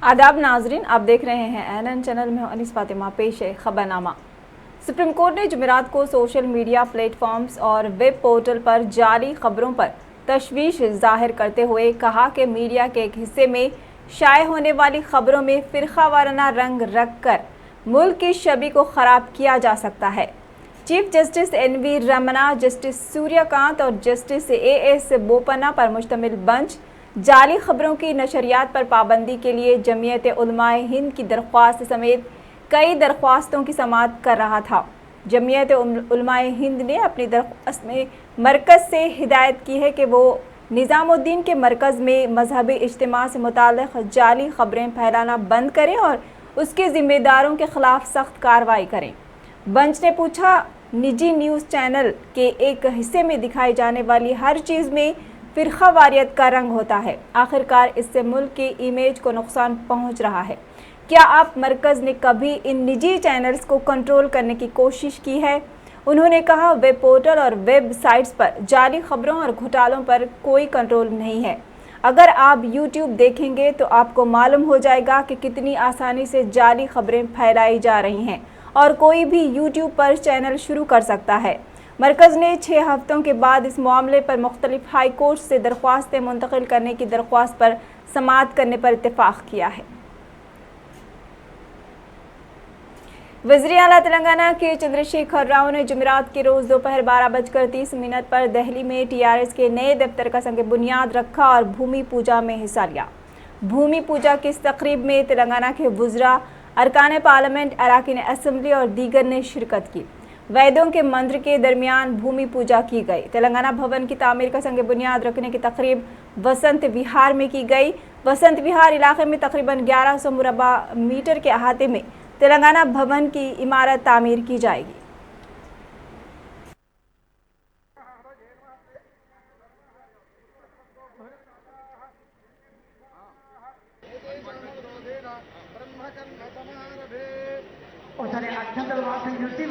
आदाब नाजरीन, आप देख रहे हैं एनएन चैनल में अनिस फातिमा। पेश है खबरनामा। सुप्रीम कोर्ट ने जुमेरात को सोशल मीडिया प्लेटफॉर्म्स और वेब पोर्टल पर जाली खबरों पर तशवीश जाहिर करते हुए कहा कि मीडिया के एक हिस्से में शाये होने वाली खबरों में फ़िरका वाराना रंग रख कर मुल्क की छवि को ख़राब किया जा सकता है। Chief justice NV Ramana, justice Suryakant और जस्टिस एएस बोपन्ना पर मुश्तमिल बेंच जाली खबरों की नशरियात पर पाबंदी के लिए जमीयत उलमाए हिंद की दरख्वास्त समेत कई दरख्वास्तों की समाअत कर रहा था। जमीयत उलमाए हिंद ने अपनी दरख्वास्त में मरकज़ से हिदायत की है कि वो निज़ामुद्दीन के मरकज़ में मजहबी इज्तिमा से मुताल्लिक़ जाली खबरें फैलाना बंद करें और उसके ज़िम्मेदारों के ख़िलाफ़ सख्त कार्रवाई करें। बेंच ने पूछा, निजी न्यूज़ चैनल के एक हिस्से में दिखाई जाने वाली हर चीज़ में फ़िरका वारियत का रंग होता है। आखिरकार इससे मुल्क की इमेज को नुकसान पहुंच रहा है। क्या आप मरकज़ ने कभी इन निजी चैनल्स को कंट्रोल करने की कोशिश की है? उन्होंने कहा, वेब पोर्टल और वेब साइट्स पर जाली खबरों और घोटालों पर कोई कंट्रोल नहीं है। अगर आप यूट्यूब देखेंगे तो आपको मालूम हो जाएगा कि कितनी आसानी से जाली खबरें फैलाई जा रही हैं और कोई भी यूट्यूब पर चैनल शुरू कर सकता है। मरकज़ ने 6 हफ्तों के बाद इस मामले पर मुख्तलिफ हाई कोर्ट से दरख्वास्तें मुंतकिल करने की दरख्वास्त पर समाअत करने पर इत्तेफाक किया है। वज़ीर आला तेलंगाना के चंद्रशेखर राव ने जुमेरात के रोज़ दोपहर 12:30 पर दिल्ली में टीआरएस के नए दफ्तर का संग बुनियाद रखा और भूमि पूजा में हिस्सा लिया। भूमि पूजा की इस तकरीब में तेलंगाना के वुज़रा, अरकान पार्लियामेंट, अरकान असम्बली और दीगर ने शिरकत की। वैदों के मंत्र के दरमियान भूमि पूजा की गई। तेलंगाना भवन की तामीर का संग बुनियाद रखने की तकरीब वसंत विहार में की गई। वसंत विहार इलाके में तकरीबन 1100 मुरबा मीटर के अहाते में तेलंगाना भवन की इमारत तामीर की जाएगी। అక్షంతలు వాసన చూసి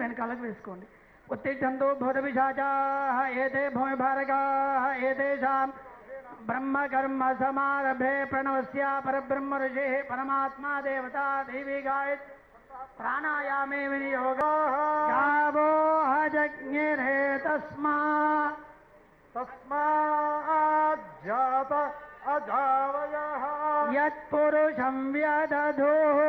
వెనకాలకు వేసుకోండి. ఉత్తిష్టంతో భూతపిశాచాః ఏతే భూమి భారగాః ఏతేషాం బ్రహ్మ కర్మ సమారభే ప్రణవస్య పరబ్రహ్మ ఋషిః పరమాత్మా దేవతా దేవీ గాయత్ ప్రాణాయామే వినియోగः యావో అజజ్ఞిరే తస్మాత్ జాత అజావయః యత్పురుషం వ్యదధుః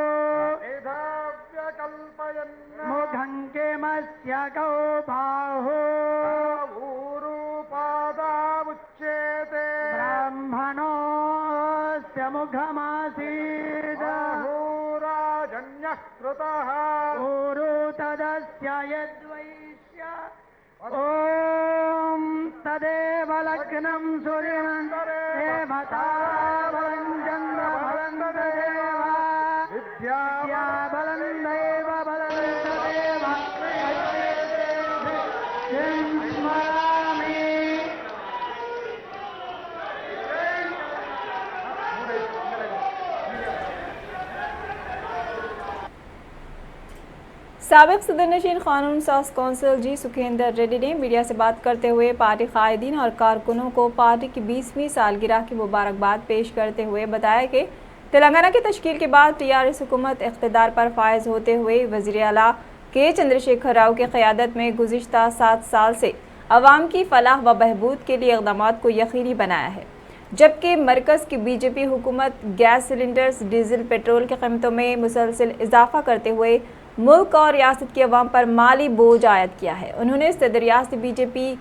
मुखं केमस्य कौ बाहु ऊरूपादामुच्यते ब्राह्मणोऽस्य मुखमासीत् बाहुराजन्यः कृतः ऊरू तदस्य यद्वैश्य ॐ तदेव लग्नं सूर्यं देवता बलं चन्द्रबलं तदेव विद्या बलं दैव बलं तदेव स्मरामि। साबिक सदरनशीन कानून साज कौंसिल जी सुखेंदर रेड्डी ने मीडिया से बात करते हुए पार्टी कायदीन और कारकुनों को पार्टी की 20वीं सालगिरह की मुबारकबाद पेश करते हुए बताया कि तेलंगाना की तश्कील के बाद टीआरएस हुकूमत इख्तिदार पर फायज होते हुए वज़ीर आला के चंद्रशेखर राव की क़यादत में गुज़िश्ता 7 साल से अवाम की फलाह व बहबूद के लिए इक़दामात को यकीनी बनाया है, जबकि मरकज़ की बीजेपी हुकूमत गैस सिलेंडर्स, डीजल, पेट्रोल की कीमतों में मुसलसल इजाफा करते हुए मुल्क और रियासत की अवाम पर माली बोझ आयद किया है। उन्होंने सदर रियासत बीजेपी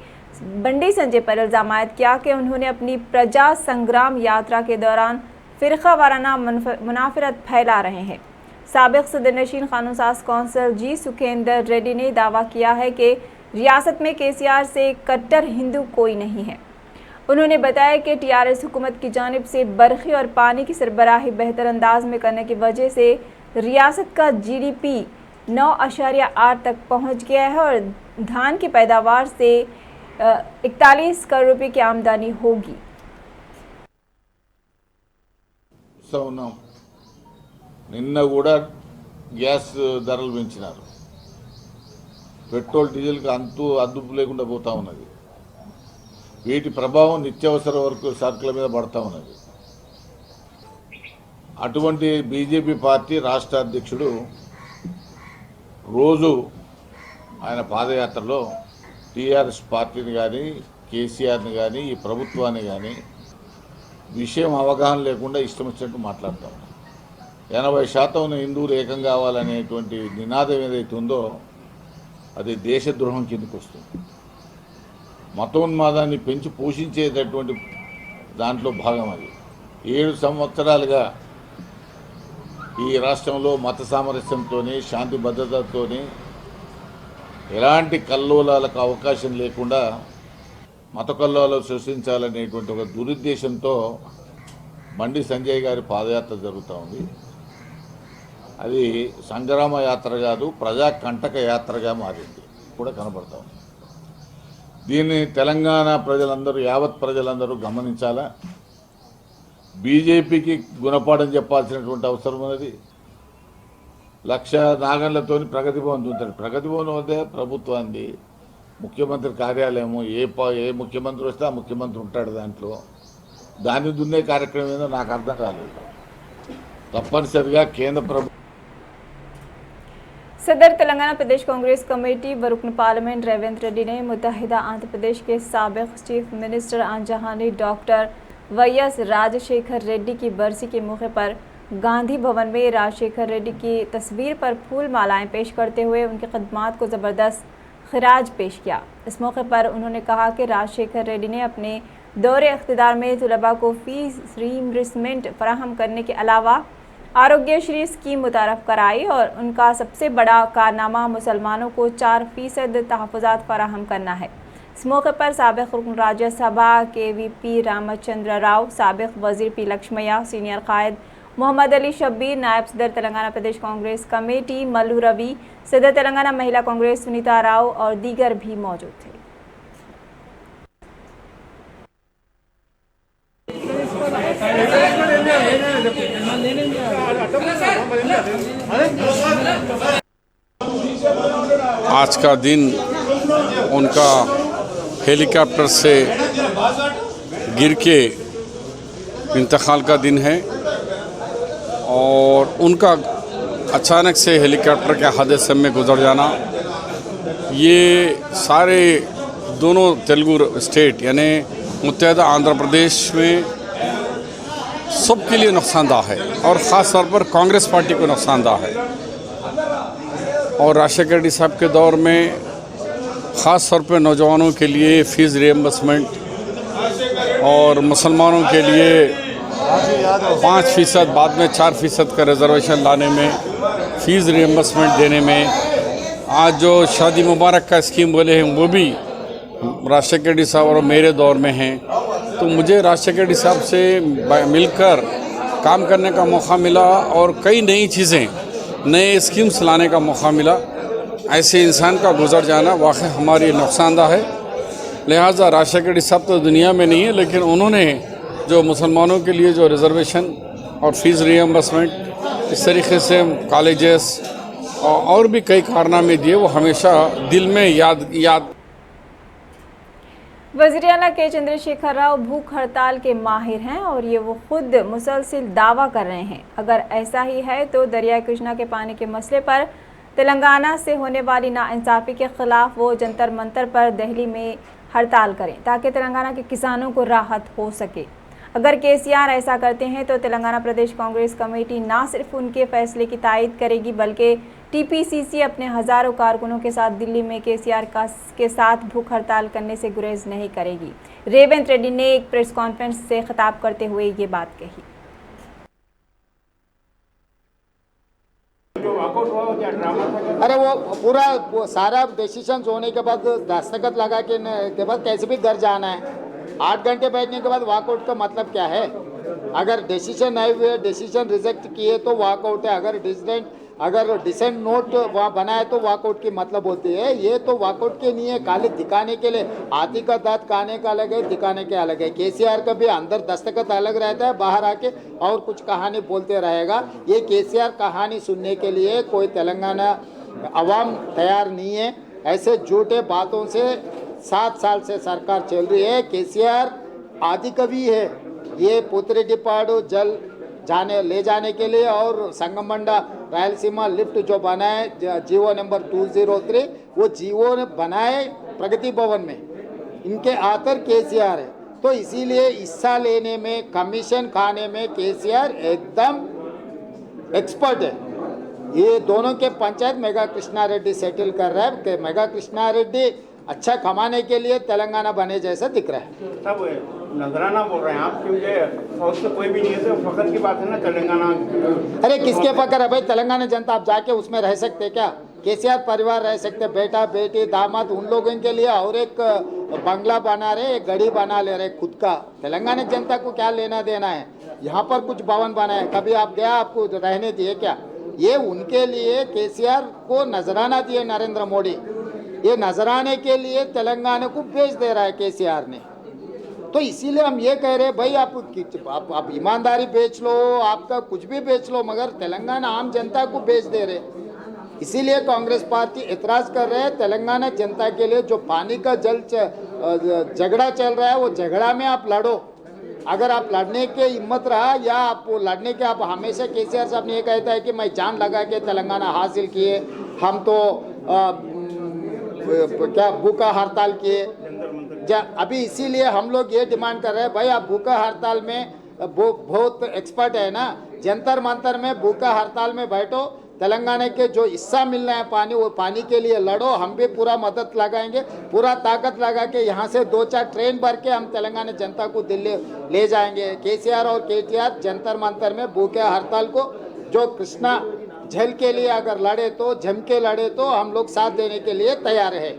बंडी संजय पर इल्ज़ाम आयद किया कि उन्होंने अपनी प्रजा संग्राम यात्रा के दौरान फ़िरका वाराना मुनाफरत फैला रहे हैं। साबिक सदरनशीन कानून साज कौंसिल जी सुखेंदर रेड्डी ने दावा किया है कि रियासत में केसीआर से कट्टर हिंदू कोई नहीं है। उन्होंने बताया कि टीआरएस हुकूमत की जानिब से बरखी और पानी की सरबराही बेहतर अंदाज में करने की वजह से रियासत का GDP 9.8 तक पहुँच गया है और धान की पैदावार से 41 करोड़ रुपये की आमदनी होगी। నిన్న కూడా గ్యాస్ ధరలు పెంచినారు. పెట్రోల్ డీజిల్కి అదుపు లేకుండా పోతా ఉన్నది. వీటి ప్రభావం నిత్యావసర సరుకుల మీద పడతా ఉన్నది. అటువంటి బీజేపీ పార్టీ రాష్ట్ర అధ్యక్షుడు రోజు ఆయన పాదయాత్రలో టీఆర్ఎస్ పార్టీని కానీ కేసీఆర్ని కానీ ఈ ప్రభుత్వాన్ని కానీ విషయం అవగాహన లేకుండా ఇష్టం వచ్చినట్టు మాట్లాడతాం. 80% హిందువులు ఏకం కావాలనేటువంటి నినాదం ఏదైతే ఉందో అది దేశద్రోహం కిందకు వస్తుంది. మతోన్మాదాన్ని పెంచి పోషించేటటువంటి దాంట్లో భాగం అది. 7 సంవత్సరాలుగా ఈ రాష్ట్రంలో మత సామరస్యంతో శాంతి భద్రతతో ఎలాంటి కల్లోలాలకు అవకాశం లేకుండా మత కల్లోలాలు సృష్టించాలనేటువంటి ఒక దురుద్దేశంతో బండి సంజయ్ గారి పాదయాత్ర జరుగుతూ ఉంది. అది సంగ్రామ యాత్ర కాదు, ప్రజా కంటక యాత్రగా మారింది కూడా కనబడతా ఉంది. దీన్ని తెలంగాణ ప్రజలందరూ, యావత్ ప్రజలందరూ గమనించాలా. బీజేపీకి గుణపాఠం చెప్పాల్సినటువంటి అవసరం ఉన్నది. 1,00,000 నాగన్లతో ప్రగతి భవన్ చూస్తాడు. ప్రగతి భవన్ వద్దే ప్రభుత్వాన్ని, ముఖ్యమంత్రి కార్యాలయము, ఏ ముఖ్యమంత్రి వస్తే ఆ ముఖ్యమంత్రి ఉంటాడు దాంట్లో. దాన్ని దున్నే కార్యక్రమం ఏదో నాకు అర్థం కాలేదు. తప్పనిసరిగా కేంద్ర ప్రభుత్వం सदर तेलंगाना प्रदेश कांग्रेस कमेटी व रुकन पार्लियामेंट रेवंत रेड्डी ने मुत्तहिदा आंध्र प्रदेश के साबिक चीफ मिनिस्टर आंजहानी डॉक्टर वाईएस राजशेखर रेड्डी की बरसी के मौके पर गांधी भवन में राजशेखर रेड्डी की तस्वीर पर फूल मालाएं पेश करते हुए उनकी खदमात को ज़बरदस्त खिराज पेश किया। इस मौके पर उन्होंने कहा कि राजशेखर रेड्डी ने अपने दौरे इख्तिदार में तलबा को फीस रीइंबर्समेंट फराहम करने के अलावा आरोग्यश्री स्कीम मुतारफ कराई और उनका सबसे बड़ा कारनामा मुसलमानों को 4% तहफ़्फ़ुज़ात फराहम करना है। इस मौके पर साबिक़ रुकन राज्यसभा के वीपी रामचंद्र राव, साबिक़ वज़ीर पी लक्ष्मैया, सीनियर कायद मोहम्मद अली शब्बीर, नायब सदर तेलंगाना प्रदेश कांग्रेस कमेटी मल्लू रवि, सदर तेलंगाना महिला कांग्रेस सुनीता राव और दीगर भी मौजूद थे। आज का दिन उनका हेलीकॉप्टर से गिर के इंतकाल का दिन है और उनका अचानक से हेलीकॉप्टर के हादसे में गुजर जाना ये सारे दोनों तेलुगु स्टेट यानी मुत्तहिदा आंध्र प्रदेश में सबके लिए नुकसानदा है और ख़ास तौर पर कांग्रेस पार्टी को नुकसानदा है। और राजशेखर रेड्डी साहब के दौर में ख़ास तौर पर नौजवानों के लिए फ़ीस रिएम्बर्समेंट और मुसलमानों के लिए 5% बाद में 4% का रिजर्वेशन लाने में, फ़ीस रिएम्बर्समेंट देने में, आज जो शादी मुबारक का स्कीम बोले हैं वो भी राजशेखर रेड्डी साहब और मेरे दौर में हैं। तो मुझे राजशेखर रेड्डी साहब से मिलकर काम करने का मौका मिला और कई नई चीज़ें, नए स्कीम्स लाने का मौका मिला। ऐसे इंसान का गुजर जाना वाकई हमारे नुकसानदा है। लिहाजा राजशेखर रेड्डी साहब तो दुनिया में नहीं है, लेकिन उन्होंने जो मुसलमानों के लिए जो रिजर्वेशन और फ़ीस रिएम्बर्समेंट इस तरीके से कॉलेजेस और भी कई कारनामे दिए, वो हमेशा दिल में याद। वज़ीर आला के चंद्रशेखर राव भूख हड़ताल के माहिर हैं और ये वो खुद मुसलसिल दावा कर रहे हैं। अगर ऐसा ही है तो दरिया कृष्णा के पानी के मसले पर तेलंगाना से होने वाली नाइंसाफ़ी के ख़िलाफ़ वो जंतर मंतर पर दिल्ली में हड़ताल करें ताकि तेलंगाना के किसानों को राहत हो सके। अगर केसीआर ऐसा करते हैं तो तेलंगाना प्रदेश कांग्रेस कमेटी ना सिर्फ उनके फैसले की तायद करेगी बल्कि टीपीसीसी अपने हज़ारों कारकुनों के साथ दिल्ली में केसीआर के साथ भूख हड़ताल करने से गुरेज नहीं करेगी। रेवंत रेड्डी ने एक प्रेस कॉन्फ्रेंस से खिताब करते हुए ये बात कही। अरे वो पूरा सारा डिसीजन होने के बाद दस्तखत लगा के बाद कैसे भी घर जाना है। 8 घंटे बैठने के बाद वॉकआउट का मतलब क्या है? अगर डिसीजन नहीं हुए, डिसीजन रिजेक्ट किए तो वॉकआउट है। अगर डिसेंट नोट वहाँ बनाए तो वॉकआउट की मतलब होती है। ये तो वॉकआउट के नहीं है, खाली दिखाने के लिए। हाथी का दांत खाने का अलग है, दिखाने के अलग है। केसीआर का भी अंदर दस्तखत अलग रहता है, बाहर आके और कुछ कहानी बोलते रहेगा। ये केसीआर कहानी सुनने के लिए कोई तेलंगाना अवाम तैयार नहीं है। ऐसे झूठे बातों से 7 साल से सरकार चल रही है। केसीआर आदि कवि है। ये पोतिरेड्डिपाडु जल ले जाने के लिए, और संगमंडा रायलसीमा लिफ्ट जो बनाए जीवो नंबर 203, वो जीवो ने बनाए प्रगति भवन में, इनके आतर केसीआर है। तो इसीलिए हिस्सा लेने में, कमीशन खाने में केसीआर एकदम एक्सपर्ट है। ये दोनों के पंचायत मेगा कृष्णा रेड्डी सेटल कर रहा है कि मेगा कृष्णा रेड्डी अच्छा कमाने के लिए तेलंगाना बने जैसा दिख रहा है। सब नजराना बोल रहे हैं आप, क्योंकि और तो कोई भी नहीं है, तो फखर की बात है ना तेलंगाना। अरे किसके फखर है भाई? तेलंगाना जनता, आप जाके उसमें रह सकते क्या? केसीआर परिवार रह सकते, बेटा बेटी दामाद, उन लोगों के लिए और एक बंगला बना रहे, एक गढ़ी बना ले रहे खुद का। तेलंगाना जनता को क्या लेना देना है? यहाँ पर कुछ भवन बनाए, कभी आप गया, आपको रहने दिए क्या? ये उनके लिए केसीआर को नजराना दिए नरेंद्र मोदी। ये नजराने के लिए तेलंगाना को बेच दे रहा है केसीआर ने। तो इसीलिए हम ये कह रहे हैं भाई, आप ईमानदारी बेच लो, आपका कुछ भी बेच लो, मगर तेलंगाना आम जनता को बेच दे रहे। इसीलिए कांग्रेस पार्टी एतराज कर रहे हैं। तेलंगाना जनता के लिए जो पानी का झगड़ा चल रहा है, वो झगड़ा में आप लड़ो। अगर आप लड़ने के हिम्मत रहा, या आप लड़ने के, आप हमेशा केसीआर साहब ने ये कहता है कि मैं जान लगा के तेलंगाना हासिल किए, हम तो क्या भूखा हड़ताल किए। अभी इसीलिए हम लोग ये डिमांड कर रहे हैं भाई, आप भूखा हड़ताल में बहुत एक्सपर्ट है ना, जंतर मंतर में भूखा हड़ताल में बैठो, तेलंगाना के जो हिस्सा मिलना है पानी, वो पानी के लिए लड़ो। हम भी पूरा मदद लगाएंगे, पूरा ताकत लगा के यहाँ से 2-4 ट्रेन भर के हम तेलंगाना जनता को दिल्ली ले जाएंगे। केसीआर और केटीआर जंतर मंतर में भूखे हड़ताल को जो कृष्णा झेल के लिए अगर लड़े, तो जम के लड़े, तो हम लोग साथ देने के लिए तैयार है।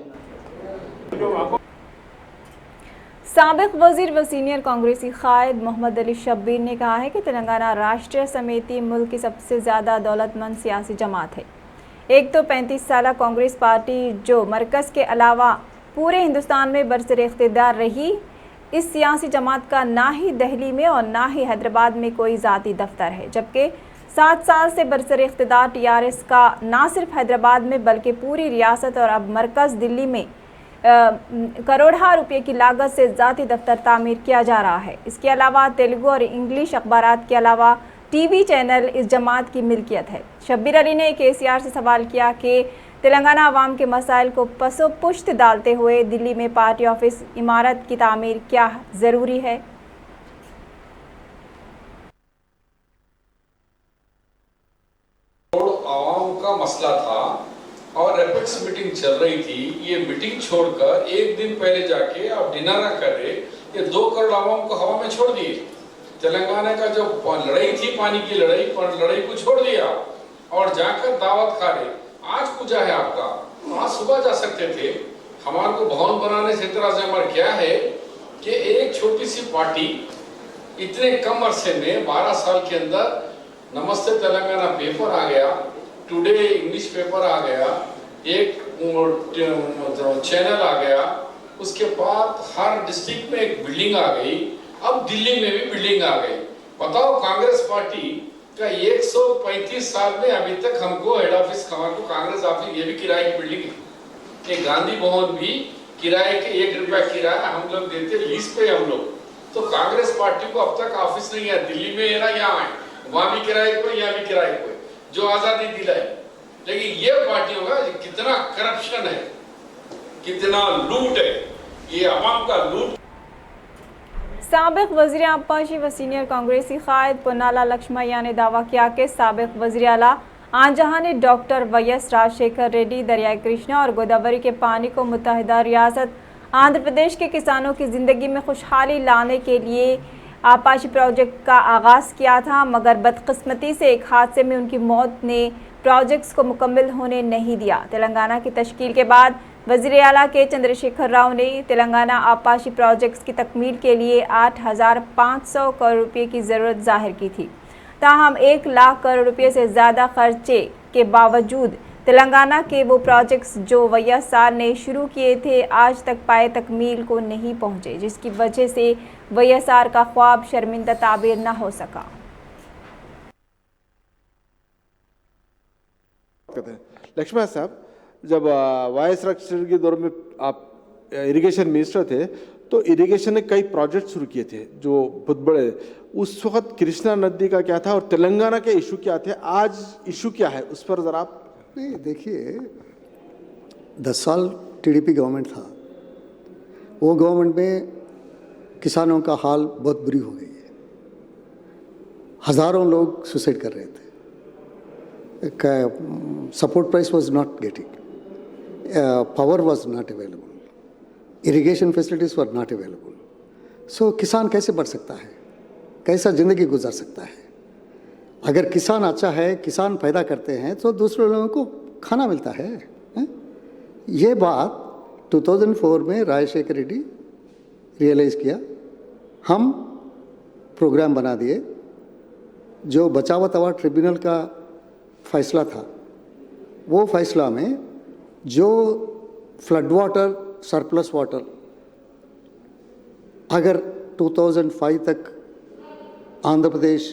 साबिक वजीर व सीनियर कांग्रेसी कायद मोहम्मद अली शब्बीर ने कहा है कि तेलंगाना राष्ट्रीय समिति मुल्क की सबसे ज़्यादा दौलतमंद सियासी जमात है। एक तो 35 साल कांग्रेस पार्टी जो मरकज़ के अलावा पूरे हिंदुस्तान में बरसरे इख्तिदार रही, इस सियासी जमात का ना ही दिल्ली में और ना ही हैदराबाद में कोई ज़ाती दफ्तर है, जबकि 7 साल से बरसरे इख्तिदार टीआरएस का ना सिर्फ हैदराबाद में बल्कि पूरी रियासत और अब मरकज़ दिल्ली में करोड़ों रुपए की लागत से ज़ाती दफ्तर तामीर किया जा रहा है। इसके अलावा तेलुगु और इंग्लिश अखबारात के अलावा टीवी चैनल इस जमात की मिल्कियत है। शब्बीर अली ने केसीआर से सवाल किया कि तेलंगाना अवाम के मसाइल को पसो पुश्त डालते हुए दिल्ली में पार्टी ऑफिस इमारत की तामीर क्या ज़रूरी है। आवाम का मसला था और एपेक्स मीटिंग चल रही थी। ये मीटिंग छोड़कर एक दिन पहले जाके आप डिनर ना कर रहे, ये 2 करोड़ आवाम को हवा में छोड़ दिए। तेलंगाना का जो लड़ाई थी, पानी की लड़ाई को छोड़ दिया और जाकर दावत खा रहे। आज पूजा है आपका, आज सुबह जा सकते थे। हमारे को भवन बनाने से इतराज हमारा क्या है कि एक छोटी सी पार्टी इतने कम अरसे में 12 साल के अंदर नमस्ते तेलंगाना पेपर आ गया, टुडे इंग्लिश पेपर आ गया, एक चैनल आ गया, उसके बाद हर डिस्ट्रिक्ट में एक बिल्डिंग आ गई, अब दिल्ली में भी बिल्डिंग आ गई। बताओ कांग्रेस पार्टी का 135 साल में अभी तक हमको हेड ऑफिस हमारे को कांग्रेस ऑफिस, ये भी किराए की बिल्डिंग है, गांधी भवन भी किराए के 1 रुपया किराया हम लोग देते, लीज पे हम लोग। तो कांग्रेस पार्टी को अब तक ऑफिस नहीं है, दिल्ली में है, यहाँ है, वहां भी किराए को, यहाँ भी किराए को, जो आजादी दिलाई। लेकिन ये पार्टियों का कितना करप्शन है, कितना लूट है, ये अवाम का लूट। साबिक वज़ीर आपाशी व सीनियर कांग्रेसी कायद पोन्नाला लक्ष्मయ్య ने दावा किया कि साबिक वज़ीर आला आनजहां ने डॉक्टर वाईएस राजशेखर रेड्डी दरियाई कृष्णा और गोदावरी के पानी को मुत्तहिदा रियासत आंध्र प्रदेश के किसानों की ज़िंदगी में खुशहाली लाने के लिए आपाशी प्रोजेक्ट का आगाज़ किया था, मगर बदकिस्मती से एक हादसे में उनकी मौत ने प्रोजेक्ट्स को मुकम्मल होने नहीं दिया। तेलंगाना की तश्कील के बाद वज़ीर आला के चंद्रशेखर राव ने तेलंगाना आपाशी प्रोजेक्ट्स की तकमील के लिए 8,500 करोड़ रुपये की ज़रूरत जाहिर की थी। ताहम 1 लाख करोड़ रुपये से ज़्यादा खर्चे के बावजूद तेलंगाना के वो प्रोजेक्ट्स जो वाईएस ने शुरू किए थे आज तक पाए तकमील को नहीं पहुँचे, जिसकी वजह से वाईएस का ख्वाब शर्मिंदा ताबीर न हो सका। लक्ष्मण साहब, जब वाईएस राजशेखर के दौर में आप इरिगेशन मिनिस्टर थे तो इरिगेशन ने कई प्रोजेक्ट शुरू किए थे जो बहुत बड़े। उस वक्त कृष्णा नदी का क्या था और तेलंगाना के इशू क्या थे, आज इशू क्या है, उस पर जरा आप। नहीं, देखिए 10 साल टीडीपी गवर्नमेंट था, वो गवर्नमेंट में किसानों का हाल बहुत बुरी हो गई है। हज़ारों लोग सुसाइड कर रहे थे, support price was not getting, power was not available, irrigation facilities were not available. So किसान कैसे बढ़ सकता है, कैसा ज़िंदगी गुजार सकता है? अगर किसान अच्छा है, किसान पैदा करते हैं तो दूसरे लोगों को खाना मिलता है, हैं? ये बात 2004 में राजशेखर रेड्डी रियलाइज़ किया, हम प्रोग्राम बना दिए। जो बचाव तवा ट्रिब्यूनल का फैसला था, वो फैसला में जो फ्लड वाटर, सरप्लस वाटर अगर 2005 तक आंध्र प्रदेश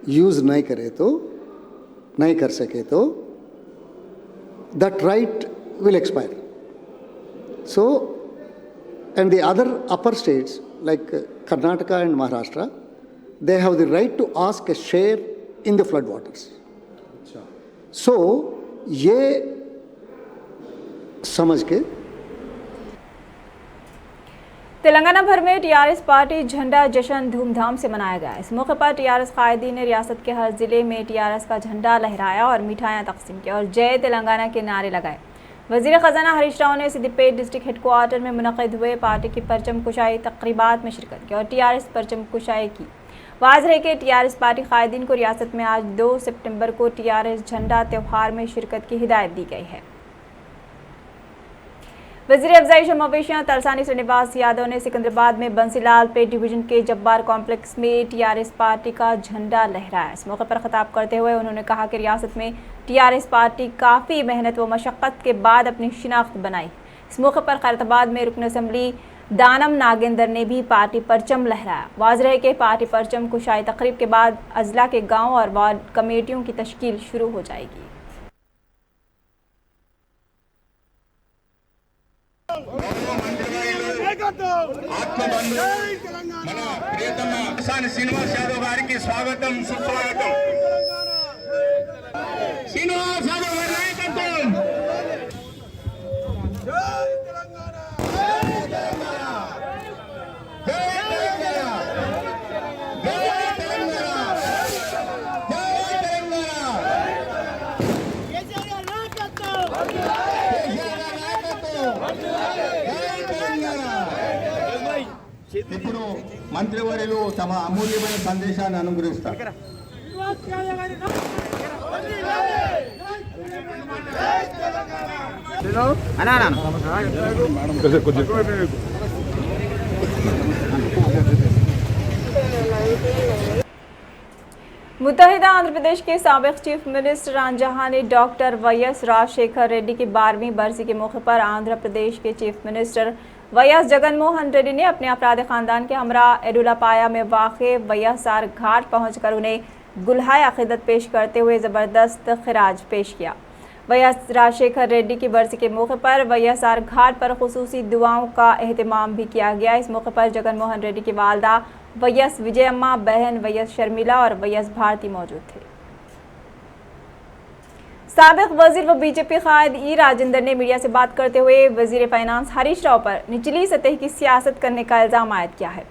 यूज़ नहीं करे तो, नहीं कर सके तो that right will expire. So, and the other upper states like Karnataka and Maharashtra, they have the right to ask a share in the flood waters. So, ये समझ के तेलंगाना भर में टीआरएस पार्टी झंडा जश्न धूमधाम से मनाया गया। इस मौके पर टीआरएस कायदीन ने रियासत के हर जिले में टीआरएस का झंडा लहराया और मिठाइयां तकसीम की और जय तेलंगाना के नारे लगाए। वजीर खजाना हरीश राव ने सिद्दीपेट डिस्ट्रिक्ट हेडक्वार्टर में मुनक़िद हुए पार्टी की परचम कुशाई तक़रीबात में शिरकत की और टीआरएस परचम कुशाई की। वाज़ेह है कि टीआरएस पार्टी कायदीन को रियासत में आज 2 सितंबर को टीआरएस झंडा त्यौहार में शिरकत की हिदायत दी गई है। वज़ीर अफ़ज़ाई समावेशियाँ तरसानी श्रीनिवास यादव ने सिकंदराबाद में बंसीलाल पेट डिवीजन के जब्बार कॉम्प्लेक्स में टीआरएस पार्टी का झंडा लहराया। इस मौके पर खिताब करते हुए उन्होंने कहा कि रियासत में टीआरएस पार्टी काफ़ी मेहनत व मशक्क़त के बाद अपनी शिनाख्त बनाई। इस मौके पर खैरताबाद में रुकन असम्बली दानम नागेंद्र ने भी पार्टी परचम लहराया। वाज़ेह है कि पार्टी परचम कुशाई तकरीब के बाद अजला के गाँव और वार्ड कमेटियों की तश्कील शुरू हो जाएगी। శ్రీనివాస్ యాదవ్ గారికి స్వాగతం, సుస్వాగతం. శ్రీనివాస్ యాదవ్ గారి నాయకత్వం. జై తెలంగాణ, జై తెలంగాణ, జై తెలంగాణ, జై తెలంగాణ, జై తెలంగాణ. కేసీఆర్ నాయకత్వం, కేసీఆర్ నాయకత్వం, జై తెలంగాణ. ఇప్పుడు మంత్రివర్యులు తమ అమూల్యమైన సందేశాన్ని అనుగ్రహిస్తారు. मुत्तहिदा आंध्र प्रदेश के साबिक चीफ मिनिस्टर रामजहां ने डॉक्टर वाईएस राजशेखर रेड्डी की 12वीं बरसी के मौके पर आंध्र प्रदेश के chief minister YS Jaganmohan Reddy ने अपने अपराधी खानदान के हमरा एडुलापाया में वाक़े वाईएसआर घाट पहुंचकर उन्हें गुलहाए अक़ीदत पेश करते हुए ज़बरदस्त खिराज पेश किया। वाईएस राजशेखर रेड्डी की बरसी के मौके पर वाईएसआर घाट पर खुसूसी दुआओं का एहतमाम भी किया गया। इस मौके पर जगनमोहन रेड्डी की वालदा वाईएस विजयम्मा, बहन वाईएस शर्मिला और वाईएस भारती मौजूद थे। साबिक वजीर व बीजेपी कायद ई राजेंद्र ने मीडिया से बात करते हुए वजीर फाइनेंस हरीश राव पर निचली सतह की सियासत करने का इल्ज़ाम आयद किया है।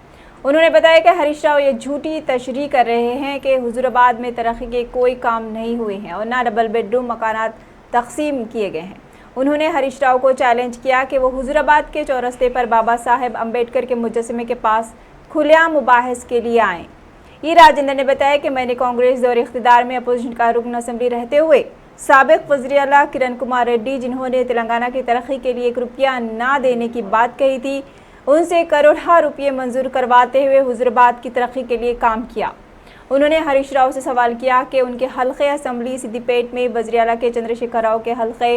उन्होंने बताया कि हरीश राव ये झूठी तशरीह कर रहे हैं कि हुजूराबाद में तरक्की के कोई काम नहीं हुए हैं और ना डबल बेडरूम मकानात तकसीम किए गए हैं। उन्होंने हरीश राव को चैलेंज किया कि वो हुजूराबाद के चौरस्ते पर बाबा साहेब अम्बेडकर के मुजस्समे के पास खुलेआम मुबाहिस के लिए आएँ। ई राजेंद्र ने बताया कि मैंने कांग्रेस दौर इख्तिदार में अपोजिशन का रुकन असम्बली रहते हुए साबिक वज़ीर आला किरण कुमार रेड्डी, जिन्होंने तेलंगाना की तरक्की के लिए 1 रुपया ना देने की बात कही थी, उनसे करोड़ों रुपये मंजूर करवाते हुए हुजूराबाद की तरक्की के लिए काम किया। उन्होंने हरीश राव से सवाल किया कि उनके हल्के असम्बली सिद्दीपेट में वज़ीर आला के चंद्रशेखर राव के हल्के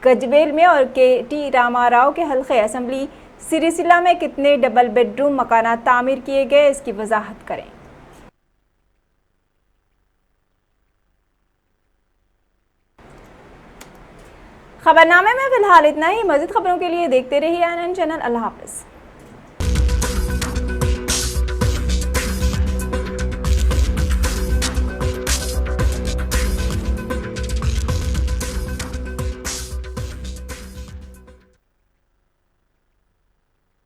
गजबेल में और के.टी. रामाराव के हल्के असम्बली सिरिसिला में कितने डबल बेडरूम मकानात तामीर किए गए, इसकी वजाहत करें। खबरनामे में फिलहाल इतना ही। मज़ीद खबरों के लिए देखते रहिए ANN चैनल। अल्लाह हाफ़िज़।